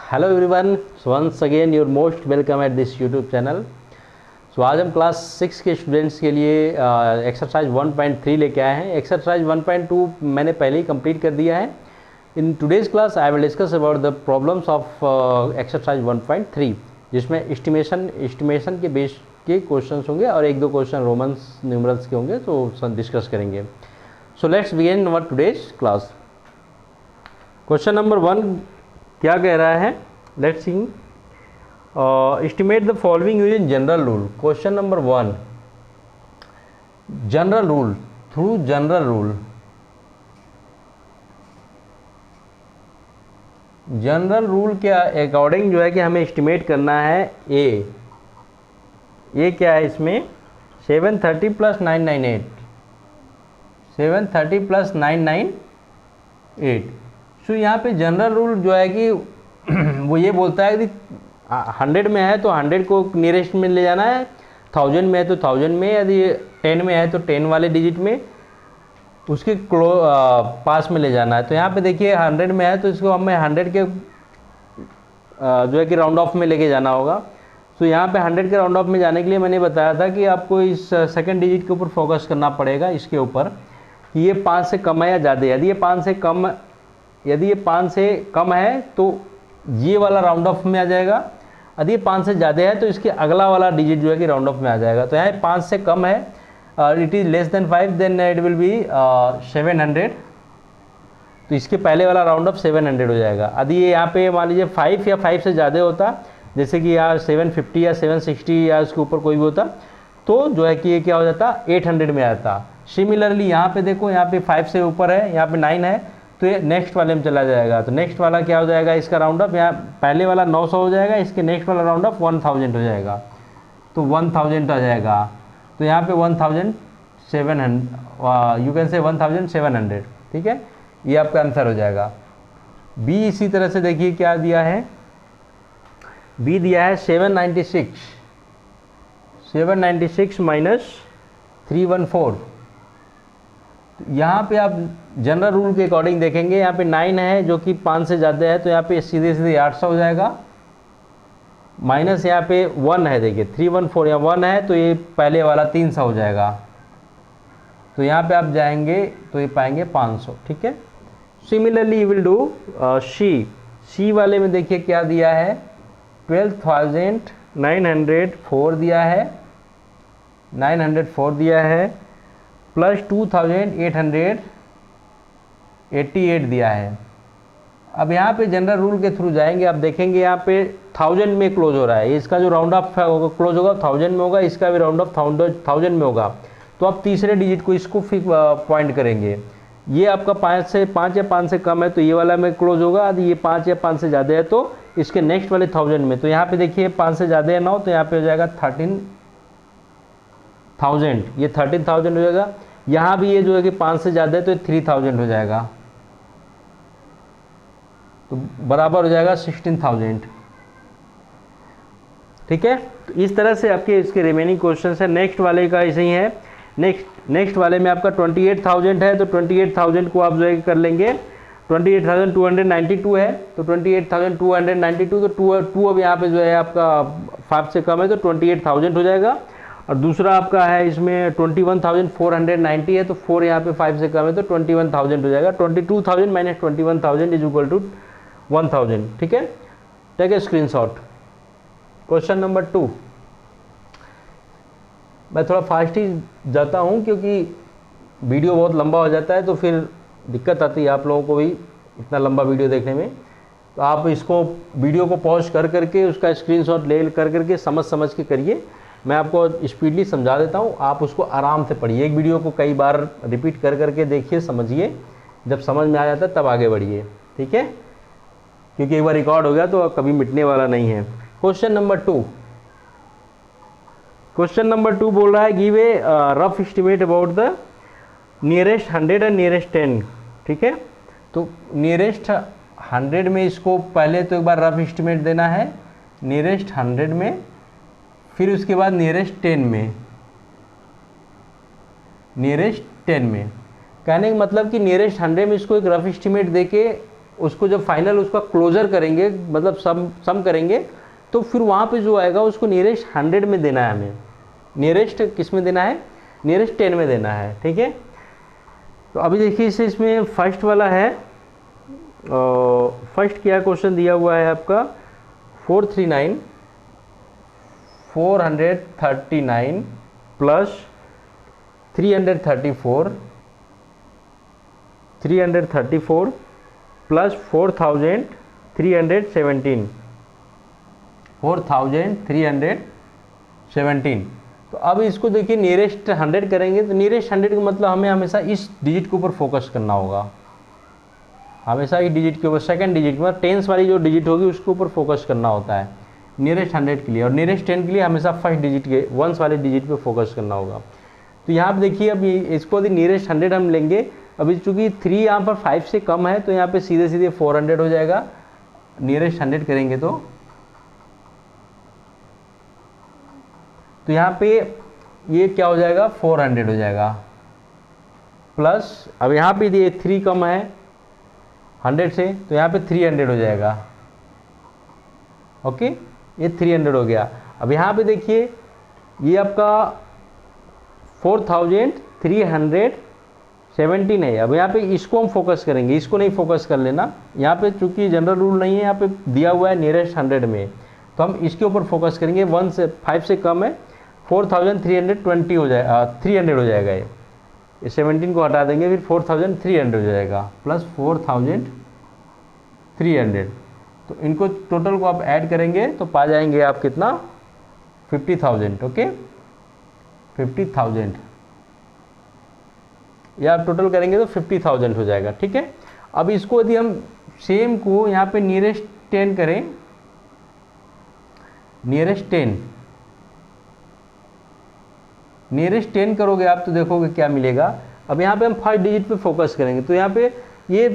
Hello everyone, once again your most welcome at this YouTube channel. So आज हम class 6 के students के लिए एक्सरसाइज 1.3 लेके आए हैं। एक्सरसाइज 1.2 मैंने पहले ही कंप्लीट कर दिया है। In today's class I will discuss about the problems of exercise 1.3, जिसमें एस्टिमेशन के बेस के क्वेश्चंस होंगे और एक दो क्वेश्चन रोमन्स न्यूमरल्स के होंगे, तो डिस्कस करेंगे। So let's begin our today's class. Question number 1 क्या कह रहा है, let's see. Estimate the following using general rule. Question number 1, general rule. Through general rule, general rule के अकॉर्डिंग जो है कि हमें एस्टिमेट करना है ए क्या है इसमें 730 प्लस 998, 730 प्लस 998। सो यहाँ पे जनरल रूल जो है कि वो ये बोलता है कि 100 में है तो 100 को नियरेस्ट में ले जाना है, 1000 में है तो 1000 में, यदि 10 में है तो 10 वाले डिजिट में उसके पास में ले जाना है। तो यहाँ पे देखिए 100 में है तो इसको हमें 100 के जो है कि राउंड ऑफ में लेके जाना होगा। तो यहाँ पे 100 के राउंड ऑफ में जाने के लिए मैंने बताया था कि आपको इस सेकंड डिजिट के ऊपर फोकस करना पड़ेगा, इसके ऊपर कि ये 5 से कम है या ज़्यादा। यदि ये 5 से कम है तो ये वाला राउंड ऑफ में आ जाएगा, यदि ये 5 से ज़्यादा है तो इसके अगला वाला डिजिट जो है कि राउंड ऑफ में आ जाएगा। तो यहाँ 5 से कम है, it is less than 5, then it will be 700। तो इसके पहले वाला राउंड ऑफ 700 हो जाएगा। यदि ये यहाँ पे मान लीजिए 5 या 5 से ज़्यादा होता, जैसे कि यार 750 या 760 या उसके ऊपर कोई भी होता, तो जो है कि ये क्या हो जाता 800 में आता। सिमिलरली यहाँ पे देखो, यहाँ पे 5 से ऊपर है, यहाँ पे 9 है, तो ये नेक्स्ट वाले में चला जाएगा। तो नेक्स्ट वाला क्या हो जाएगा, इसका राउंड ऑफ यहाँ पहले वाला 900 हो जाएगा, इसके नेक्स्ट वाला राउंड ऑफ 1000 हो जाएगा, तो 1000 आ जाएगा। तो यहाँ पे 1700, यू कैन से 1700, ठीक है, ये आपका आंसर हो जाएगा। बी इसी तरह से देखिए क्या दिया है, बी दिया है 796 माइनस 314। यहाँ पे आप जनरल रूल के अकॉर्डिंग देखेंगे, यहाँ पे 9 है जो कि 5 से ज़्यादा है, तो यहाँ पे सीधे 800 हो जाएगा, माइनस यहाँ पे 1 है, देखिए 314 या 1 है तो ये पहले वाला 300 हो जाएगा। तो यहाँ पे आप जाएंगे तो ये पाएंगे 500, ठीक है। Similarly you will do see वाले में देखिए क्या दिया है, 12,904 दिया है, 904 दिया है, प्लस 2,888 दिया है। अब यहाँ पे जनरल रूल के थ्रू जाएंगे, आप देखेंगे यहाँ पे 1000 में क्लोज हो रहा है, इसका जो राउंड ऑफ क्लोज होगा 1000 में होगा, इसका भी राउंड ऑफ 1000 में होगा। तो आप तीसरे डिजिट को इसको पॉइंट करेंगे, ये आपका 5 या 5 से कम है तो ये वाला में क्लोज होगा, यदि ये 5 या 5 से ज़्यादा है तो इसके नेक्स्ट वाले 1000 में। तो यहाँ पे देखिए 5 से ज़्यादा है 9, तो यहाँ पे हो जाएगा 13,000, ये 13,000 हो जाएगा। यहाँ भी ये जो है कि 5 से ज़्यादा है तो ये 3000 हो जाएगा, तो बराबर हो जाएगा 16,000, ठीक है। तो इस तरह से आपके इसके रिमेनिंग क्वेश्चन है। नेक्स्ट वाले का ऐसे ही है, नेक्स्ट वाले में आपका 28,000 है, तो 28,000 को आप जो है कर लेंगे, 28,292 है, तो 28,292, तो 2 अब यहाँ पे जो है आपका 5 से कम है तो 28,000 हो जाएगा। और दूसरा आपका है इसमें 21,490 है, तो 4 यहाँ पे 5 से कम है तो 21,000 हो जाएगा। 22,000 माइनस 21,000 इज इक्वल टू 1000, ठीक है। Take a screenshot. Question number 2, मैं थोड़ा फास्ट ही जाता हूँ क्योंकि वीडियो बहुत लंबा हो जाता है, तो फिर दिक्कत आती है आप लोगों को भी इतना लंबा वीडियो देखने में। तो आप इसको वीडियो को पॉज कर करके उसका स्क्रीनशॉट ले करके समझ के करिए। मैं आपको स्पीडली समझा देता हूँ, आप उसको आराम से पढ़िए। एक वीडियो को कई बार रिपीट कर करके देखिए, समझिए, जब समझ में आ जाता है तब आगे बढ़िए, ठीक है, क्योंकि एक बार रिकॉर्ड हो गया तो कभी मिटने वाला नहीं है। क्वेश्चन नंबर 2 बोल रहा है give a rough estimate about the nearest 100 and nearest 10, ठीक है। तो नियरेस्ट 100 में इसको पहले तो एक बार रफ एस्टिमेट देना है, नियरेस्ट 100 में, फिर उसके बाद नियरेस्ट 10 में, कहने का मतलब कि नियरेस्ट 100 में इसको एक रफ एस्टिमेट देके उसको जब फाइनल उसका क्लोजर करेंगे, मतलब सम करेंगे, तो फिर वहाँ पे जो आएगा उसको नियरेस्ट 100 में देना है हमें। नियरेस्ट किस में देना है? नियरेस्ट 10 में देना है, ठीक है। तो अभी देखिए इसे, इसमें फर्स्ट वाला है, फर्स्ट क्या क्वेश्चन दिया हुआ है आपका 439 प्लस 334 प्लस 4317। तो अब इसको देखिए नियरेस्ट 100 करेंगे, तो नियरेस्ट 100 का मतलब हमें हमेशा इस डिजिट के ऊपर फोकस करना होगा, हमेशा इस डिजिट के ऊपर, सेकंड डिजिट में टेंस वाली जो डिजिट होगी उसके ऊपर फोकस करना होता है नियरेस्ट 100 के लिए, और नियरेस्ट 10 के लिए हमेशा फर्स्ट डिजिट के वंस वाले डिजिट पे फोकस करना होगा। तो यहाँ पे देखिए अब इसको यदि नियरेस्ट 100 हम लेंगे, अभी चूंकि 3 यहाँ पर 5 से कम है, तो यहाँ पे सीधे सीधे 400 हो जाएगा। नियरेस्ट 100 करेंगे तो यहाँ पे ये क्या हो जाएगा, 400 हो जाएगा, प्लस अब यहाँ पे ये 3 कम है 100 से, तो यहाँ पे 300 हो जाएगा। ओके, ये 300 हो गया। अब यहाँ पे देखिए ये आपका 4317 है। अब यहाँ पे इसको हम फोकस करेंगे, इसको नहीं फोकस कर लेना, यहाँ पे चूंकि जनरल रूल नहीं है, यहाँ पे दिया हुआ है नियरेस्ट 100 में, तो हम इसके ऊपर फोकस करेंगे। 1 से 5 से कम है, 4320 हो जाएगा, 300 हो जाएगा। ये 17 को हटा देंगे, फिर 4300 हो जाएगा, प्लस 4300। तो इनको टोटल को आप ऐड करेंगे तो पा जाएंगे आप कितना, 50,000। ओके, 50,000, या आप टोटल करेंगे तो 50,000 हो जाएगा, ठीक है। अब इसको यदि हम सेम को यहाँ पे नियरेस्ट 10 करें, नियरेस्ट 10 करोगे आप, तो देखोगे क्या मिलेगा। अब यहाँ पे हम फर्स्ट डिजिट पे फोकस करेंगे, तो यहाँ पे ये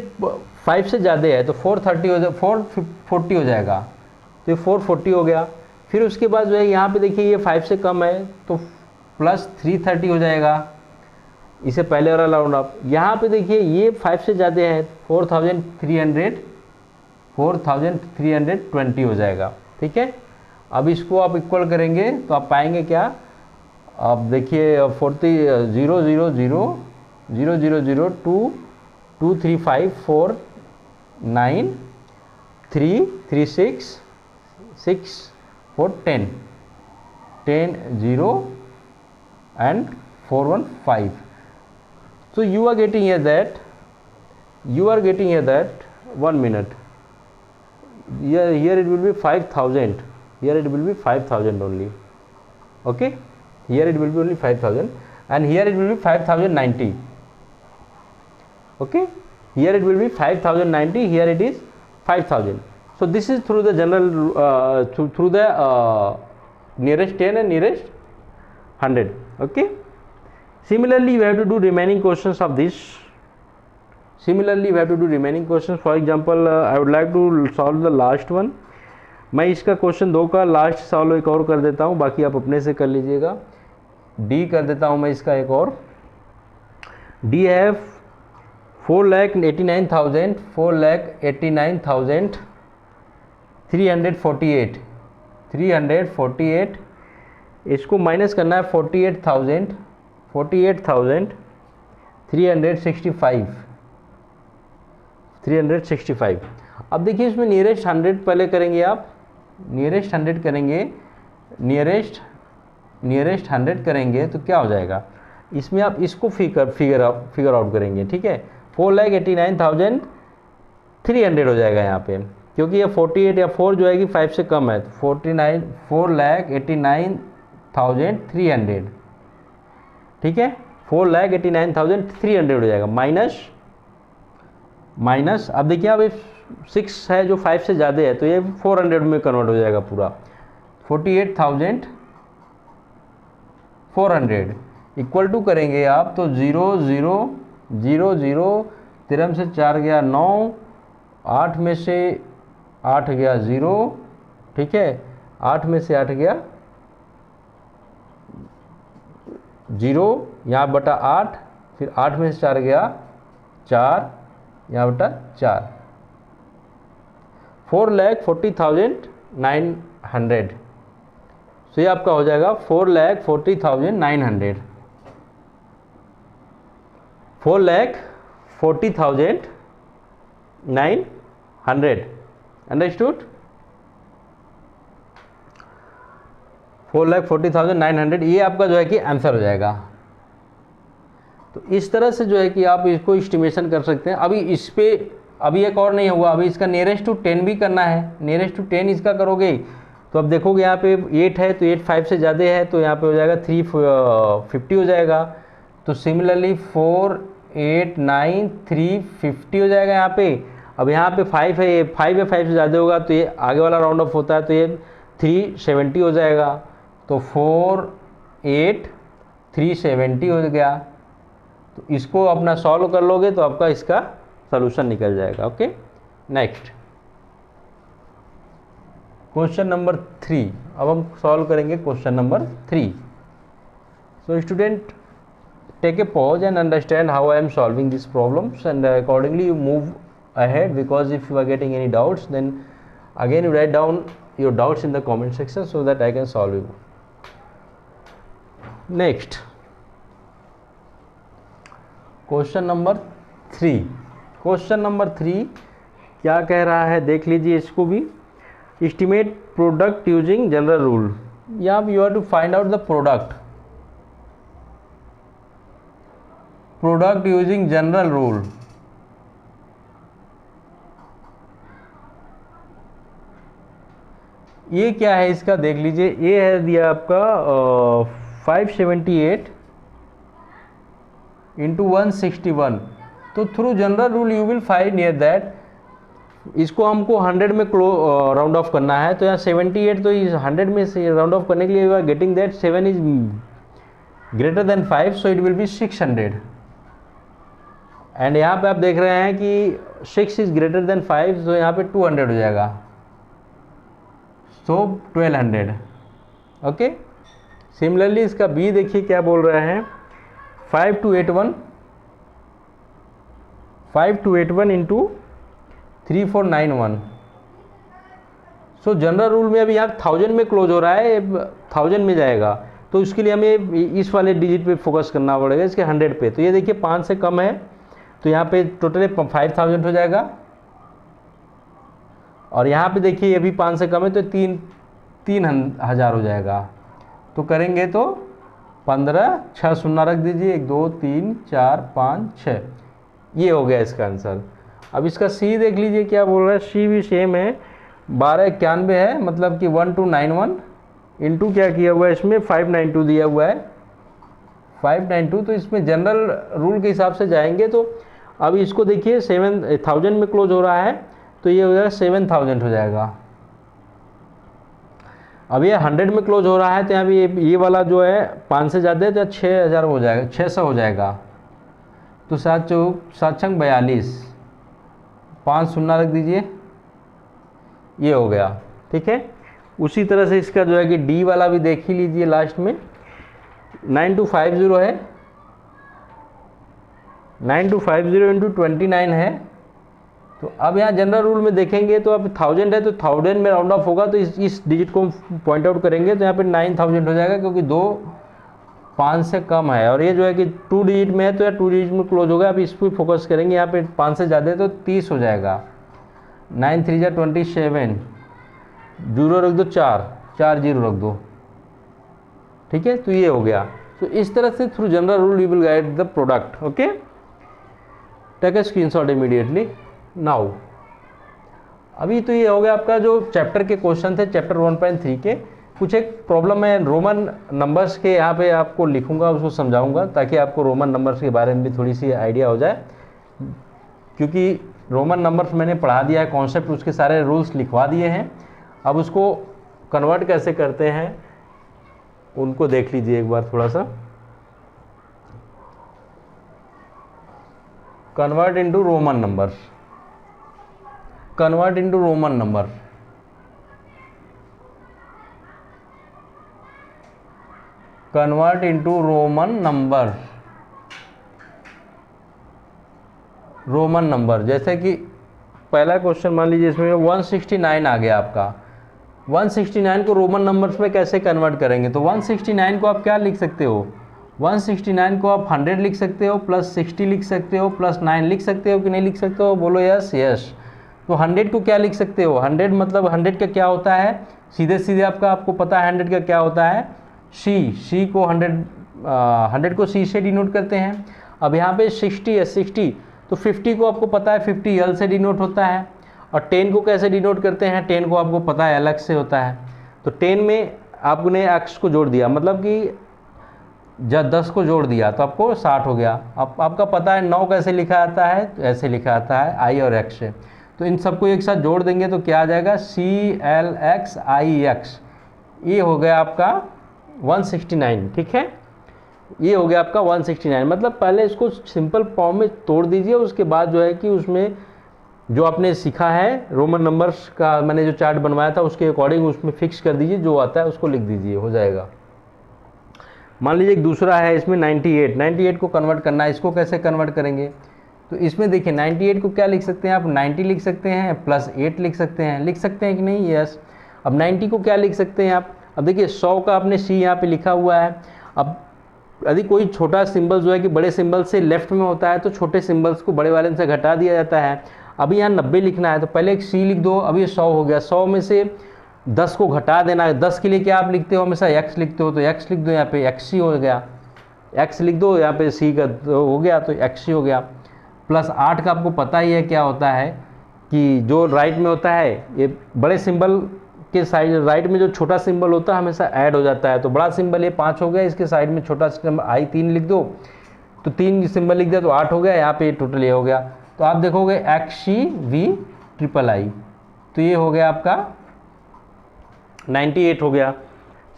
5 से ज़्यादा है, तो 440 हो जाएगा, तो ये 440 हो गया। फिर उसके बाद जो है यहाँ पे देखिए ये 5 से कम है, तो प्लस 330 हो जाएगा, इसे पहले वाला राउंड अप। यहाँ पे देखिए ये 5 से ज़्यादा है, 4320 हो जाएगा, ठीक है। अब इसको आप इक्वल करेंगे तो आप पाएंगे क्या, अब देखिए 10 0 and 415. So you are getting here that 1 minute. Here it will be 5,000. Here it will be 5,000 only. Okay. Here it will be only 5,000, and here it will be 5,090. Okay. Here it will be 5,090. Here it is 5,000. So this is through the general through the nearest 10 and nearest 100. Okay. Similarly, we have to do remaining questions of this. For example, I would like to solve the last one. मैं इसका question 2 का last solve एक और कर देता हूँ, बाकी आप अपने से कर लीजिएगा। डी कर देता हूँ मैं इसका एक और। डी है 4,89,348। इसको माइनस करना है 365। अब देखिए इसमें नियरेस्ट 100 पहले करेंगे आप, नियरेस्ट 100 करेंगे, नियरेस्ट 100 करेंगे तो क्या हो जाएगा, इसमें आप इसको फिगर आउट करेंगे, ठीक है। 4,89,300 हो जाएगा यहाँ पे, क्योंकि ये 48 या 4 जो है कि 5 से कम है, तो 4,89,300, ठीक है। 4,89,300 हो जाएगा, माइनस अब देखिए अब 6 है जो 5 से ज़्यादा है, तो ये 400 में कन्वर्ट हो जाएगा पूरा। 48,400 इक्वल टू करेंगे आप तो 0 0 0 0, 13 से 4 गया 9, 8 में से 8 गया 0, ठीक है, 8 में से 8 गया 0, यहाँ बटा 8, फिर 8 में से 4 गया 4, यहाँ बटा 4, 4,40,900। तो ये आपका हो जाएगा 4,40,900, 4,40,900। अंडरस्टूड? 4,40,900 ये आपका जो है कि आंसर हो जाएगा। तो इस तरह से जो है कि आप इसको एस्टिमेशन कर सकते हैं। अभी इस पे अभी एक और नहीं हुआ, अभी इसका नियरेस्ट टू 10 भी करना है। नियरेस्ट टू 10 इसका करोगे तो अब देखोगे यहाँ पे 8 है तो 8 5 से ज़्यादा है तो यहाँ पे हो जाएगा 350 हो जाएगा। तो सिमिलरली 4 8 9 350 हो जाएगा यहाँ पे। अब यहाँ पे 5 है, ये 5 है, 5 से ज़्यादा होगा तो ये आगे वाला राउंड ऑफ होता है तो ये 370 हो जाएगा। तो 4 8 370 हो गया। तो इसको अपना सॉल्व कर लोगे तो आपका इसका सॉल्यूशन निकल जाएगा। Okay, next question number 3। अब हम सॉल्व करेंगे question number 3। So student, take a pause and understand how I am solving these problems, and accordingly you move ahead, because if you are getting any doubts then again you write down your doubts in the comment section so that I can solve you. Next, question number 3। Question number 3 क्या कह रहा है देख लीजिए इसको भी। Estimate product using general rule. यहाँ you have to find out the product using general rule. ये क्या है इसका देख लीजिए। ये है दिया आपका 578 इंटू 161। तो through general rule you will find near that, इसको हमको 100 में राउंड ऑफ करना है। तो यहाँ 78 तो इस 100 में से राउंड ऑफ करने के लिए you are getting that 7 is greater than 5, so it will be 600। And यहाँ पे आप देख रहे हैं कि 6 इज ग्रेटर देन 5, तो यहाँ पे 200 हो जाएगा, सो 1200। ओके, सिमिलरली इसका बी देखिए क्या बोल रहे हैं। 5281 इंटू 3491। सो जनरल रूल में अभी यहाँ 1000 में क्लोज हो रहा है, 1000 में जाएगा तो उसके लिए हमें इस वाले डिजिट पे फोकस करना पड़ेगा, इसके 100 पे। तो ये देखिए 5 से कम है तो यहाँ पे टोटल 5000 हो जाएगा। और यहाँ पे देखिए ये भी 5 से कम है तो 3000 हो जाएगा। तो करेंगे तो 15 6 शून्य रख दीजिए, 1 2 3 4 5 6, ये हो गया इसका आंसर। अब इसका सी देख लीजिए क्या बोल रहा है। सी भी सेम है, 1291 है, मतलब कि 1291 इंटू क्या किया हुआ है इसमें 592 दिया हुआ है, 592। तो इसमें जनरल रूल के हिसाब से जाएंगे तो अब इसको देखिए 7000 में क्लोज हो रहा है तो ये हो जाएगा 7000 हो जाएगा। अब ये 100 में क्लोज हो रहा है तो यहाँ भी ये वाला जो है 5 से ज़्यादा है तो 6000 हो जाएगा, 600 हो जाएगा। तो 7 चौक 7 छंग 42, 5 शून्य रख दीजिए, ये हो गया। ठीक है, उसी तरह से इसका जो है कि डी वाला भी देख ही लीजिए लास्ट में 9250 है, 9250 इंटू 29 है। तो अब यहाँ जनरल रूल में देखेंगे तो अब 1000 है तो 1000 में राउंड ऑफ होगा तो इस डिजिट को पॉइंट आउट करेंगे तो यहाँ पे 9000 हो जाएगा, क्योंकि 2 5 से कम है और ये जो है कि 2 डिजिट में है तो यार 2 डिजिट में क्लोज होगा। अब इस पर फोकस करेंगे, यहाँ पे 5 से ज़्यादा है तो 30 हो जाएगा, 9 3 जा 27, 0 रख दो 4 0 रख दो। ठीक है, तो ये हो गया। तो इस तरह से through general rule you will guide the product. Okay, take a screenshot immediately now. अभी तो ये हो गया आपका जो चैप्टर के क्वेश्चन थे चैप्टर 1.3 के। कुछ एक प्रॉब्लम मैं रोमन नंबर्स के यहाँ पे आपको लिखूंगा, उसको समझाऊंगा ताकि आपको रोमन नंबर्स के बारे में भी थोड़ी सी आइडिया हो जाए, क्योंकि रोमन नंबर्स मैंने पढ़ा दिया है, कॉन्सेप्ट उसके सारे रूल्स लिखवा दिए हैं। अब उसको कन्वर्ट कैसे करते हैं उनको देख लीजिए एक बार थोड़ा सा। Convert into Roman numbers, convert into Roman number. Convert into Roman number, Roman number जैसे कि पहला क्वेश्चन मान लीजिए इसमें 169 आ गया आपका। 169 को रोमन नंबर्स में कैसे कन्वर्ट करेंगे? तो 169 को आप क्या लिख सकते हो? 169 को आप 100 लिख सकते हो, प्लस 60 लिख सकते हो, प्लस 9 लिख सकते हो कि नहीं लिख सकते हो? बोलो यस यस। तो 100 को क्या लिख सकते हो? 100 मतलब 100 का क्या होता है? सीधे सीधे आपको पता है 100 का क्या होता है? सी को 100 को सी से डिनोट करते हैं। अब यहाँ पे 60 है, 60 तो 50 को आपको पता है 50 एल से डिनोट होता है। और 10 को कैसे डिनोट करते हैं? 10 को आपको पता है अलग से होता है। तो 10 में आपने एक्स को जोड़ दिया, मतलब कि जब 10 को जोड़ दिया तो आपको 60 हो गया। अब आपका पता है 9 कैसे लिखा जाता है? तो ऐसे लिखा जाता है आई और एक्स से। तो इन सबको एक साथ जोड़ देंगे तो क्या आ जाएगा? CLXIX। ये हो गया आपका 169, ठीक है। ये हो गया आपका 169। मतलब पहले इसको सिंपल फॉर्म में तोड़ दीजिए, उसके बाद जो है कि उसमें जो आपने सीखा है रोमन नंबर्स का, मैंने जो चार्ट बनवाया था उसके अकॉर्डिंग उसमें फिक्स कर दीजिए, जो आता है उसको लिख दीजिए, हो जाएगा। मान लीजिए एक दूसरा है इसमें 98 को कन्वर्ट करना है। इसको कैसे कन्वर्ट करेंगे? तो इसमें देखिए 98 को क्या लिख सकते हैं आप? 90 लिख सकते हैं, प्लस 8 लिख सकते हैं। लिख सकते हैं कि नहीं? यस। अब 90 को क्या लिख सकते हैं आप? अब देखिए 100 का आपने सी यहाँ पे लिखा हुआ है। अब यदि कोई छोटा सिंबल जो है कि बड़े सिंबल से लेफ्ट में होता है तो छोटे सिंबल्स को बड़े वाले से घटा दिया जाता है। अभी यहाँ 90 लिखना है तो पहले एक सी लिख दो। अभी 100 हो गया, 100 में से 10 को घटा देना है। 10 के लिए क्या आप लिखते हो? हमेशा एक्स लिखते हो, तो एक्स लिख दो यहाँ पे, एक्स ही हो गया। एक्स लिख दो यहाँ पे, सी का हो गया तो एक्स ही हो गया। प्लस 8 का आपको पता ही है क्या होता है कि जो राइट में होता है, ये बड़े सिंबल के साइड राइट में जो छोटा सिंबल होता है हमेशा ऐड हो जाता है। तो बड़ा सिंबल ये 5 हो गया, इसके साइड में छोटा सिंबल आई 3 लिख दो, तो 3 सिंबल लिख दिया तो 8 हो गया। यहाँ पे टोटल ये हो गया। तो आप देखोगे XCVIII, तो ये हो गया आपका 98 हो गया।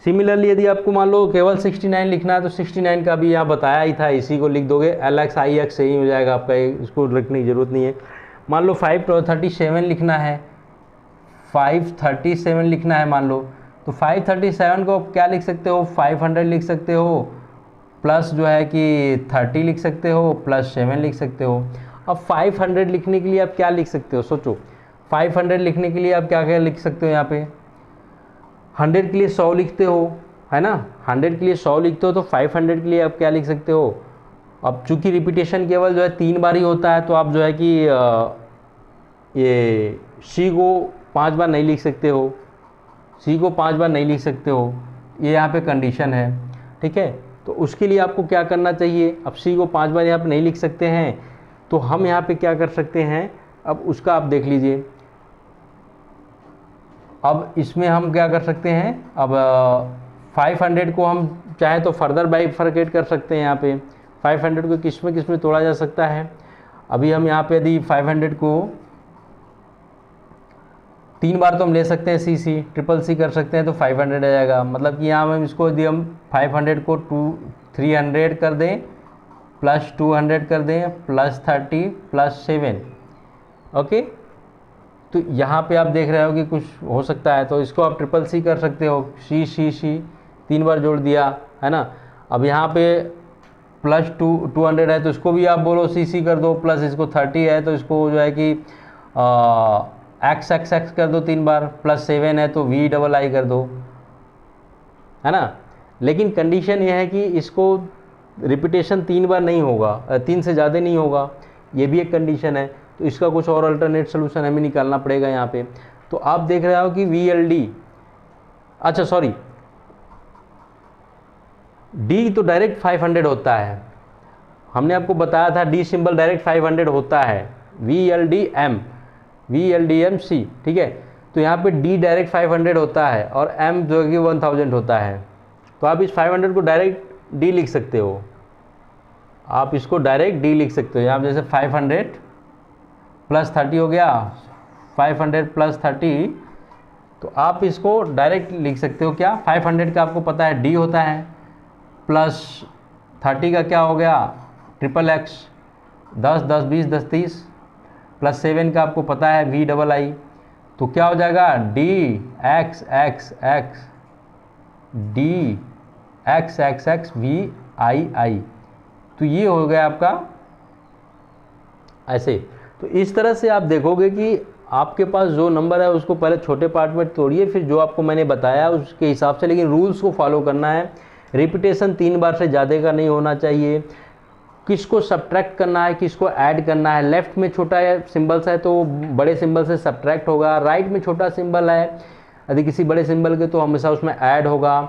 सिमिलरली यदि आपको मान लो केवल 69 लिखना है तो 69 का भी यहाँ बताया ही था, इसी को लिख दोगे, LXIX से ही हो जाएगा आपका, इसको लिखने की ज़रूरत नहीं है। मान लो 537 लिखना है, 537 लिखना है मान लो, तो 537 को क्या लिख सकते हो? 500 लिख सकते हो, प्लस जो है कि 30 लिख सकते हो, प्लस 7 लिख सकते हो। अब 500 लिखने के लिए आप क्या लिख सकते हो? सोचो, 500 लिखने के लिए आप क्या क्या लिख सकते हो? यहाँ पे 100 के लिए 100 लिखते हो, है ना, 100 के लिए 100 लिखते हो, तो 500 के लिए आप क्या लिख सकते हो? अब चूंकि रिपीटेशन केवल जो है 3 बार ही होता है, तो आप जो है कि ये सी को 5 बार नहीं लिख सकते हो, सी को 5 बार नहीं लिख सकते हो, ये यहाँ पे कंडीशन है, ठीक है। तो उसके लिए आपको क्या करना चाहिए? अब सी को 5 बार यहाँ पे नहीं लिख सकते हैं, तो हम यहाँ पे क्या कर सकते हैं? अब उसका आप देख लीजिए। अब इसमें हम क्या कर सकते हैं? अब 500 को हम चाहे तो फर्दर बाइफरकेट कर सकते हैं। यहाँ पे 500 को किस में तोड़ा जा सकता है? अभी हम यहाँ पे यदि 500 को 3 बार तो हम ले सकते हैं, सी ट्रिपल सी कर सकते हैं, तो 500 आ जाएगा। मतलब कि यहाँ हम इसको यदि हम 500 को 300 कर दें, प्लस 200 कर दें, प्लस 30 प्लस 7, ओके। तो यहाँ पे आप देख रहे हो कि कुछ हो सकता है, तो इसको आप ट्रिपल सी कर सकते हो। सी 3 बार जोड़ दिया, है ना। अब यहाँ पे प्लस 200 है तो इसको भी आप बोलो सी कर दो, प्लस इसको 30 है तो इसको जो है कि एक्स कर दो 3 बार, प्लस 7 है तो VII कर दो, है ना। लेकिन कंडीशन ये है कि इसको रिपीटेशन 3 बार नहीं होगा, 3 से ज़्यादा नहीं होगा, ये भी एक कंडीशन है। तो इसका कुछ और अल्टरनेट सोल्यूशन हमें निकालना पड़ेगा यहाँ पे। तो आप देख रहे हो कि VLD, अच्छा सॉरी, डी तो डायरेक्ट 500 होता है, हमने आपको बताया था डी सिंबल डायरेक्ट 500 होता है, VLDMC, ठीक है। तो यहाँ पे डी डायरेक्ट 500 होता है और M जो कि 1000 होता है। तो आप इस 500 को डायरेक्ट डी लिख सकते हो, आप इसको डायरेक्ट डी लिख सकते हो। यहाँ जैसे 500 प्लस 30 हो गया, 500 प्लस 30, तो आप इसको डायरेक्ट लिख सकते हो। क्या 500 का आपको पता है डी होता है, प्लस 30 का क्या हो गया? XXX, 10 10 20 10 30, प्लस 7 का आपको पता है VII, तो क्या हो जाएगा? DXXVII। तो ये हो गया आपका ऐसे। तो इस तरह से आप देखोगे कि आपके पास जो नंबर है उसको पहले छोटे पार्ट में तोड़िए, फिर जो आपको मैंने बताया उसके हिसाब से, लेकिन रूल्स को फॉलो करना है। रिपीटेशन 3 बार से ज़्यादा का नहीं होना चाहिए। किसको सब्ट्रैक्ट करना है, किसको ऐड करना है। लेफ्ट में छोटा सिंबल्स है तो बड़े सिंबल से सब्ट्रैक्ट होगा, राइट में छोटा सिंबल है यदि किसी बड़े सिंबल के तो हमेशा उसमें ऐड होगा।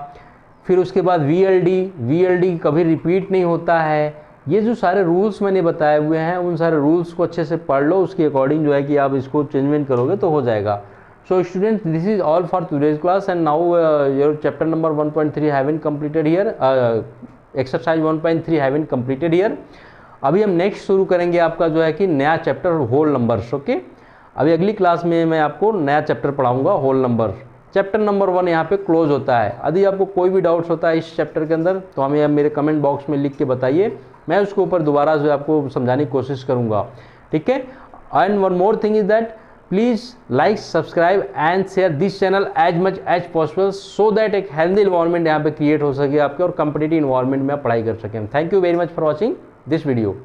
फिर उसके बाद वी एल डी कभी रिपीट नहीं होता है। ये जो सारे रूल्स मैंने बताए हुए हैं उन सारे रूल्स को अच्छे से पढ़ लो, उसके अकॉर्डिंग जो है कि आप इसको चेंजमेंट करोगे तो हो जाएगा। So students, this is all for today's class and now your chapter number 1.3 have been completed here, exercise 1.3 have been completed here. अभी हम नेक्स्ट शुरू करेंगे आपका जो है कि नया चैप्टर होल नंबर्स। ओके, अभी अगली क्लास में मैं आपको नया चैप्टर पढ़ाऊंगा होल नंबर। चैप्टर नंबर 1 यहाँ पे क्लोज होता है। यदि आपको कोई भी डाउट्स होता है इस चैप्टर के अंदर तो हमें मेरे कमेंट बॉक्स में लिख के बताइए, मैं उसके ऊपर दोबारा जो आपको समझाने की कोशिश करूँगा। ठीक है, and one more thing is that please like, subscribe and share this channel as much as possible so that एक हेल्दी इन्वायरमेंट यहाँ पे क्रिएट हो सके आपके और कॉम्पिटिटिव इन्वायरमेंट में आप पढ़ाई कर सकें। Thank you very much for watching this video.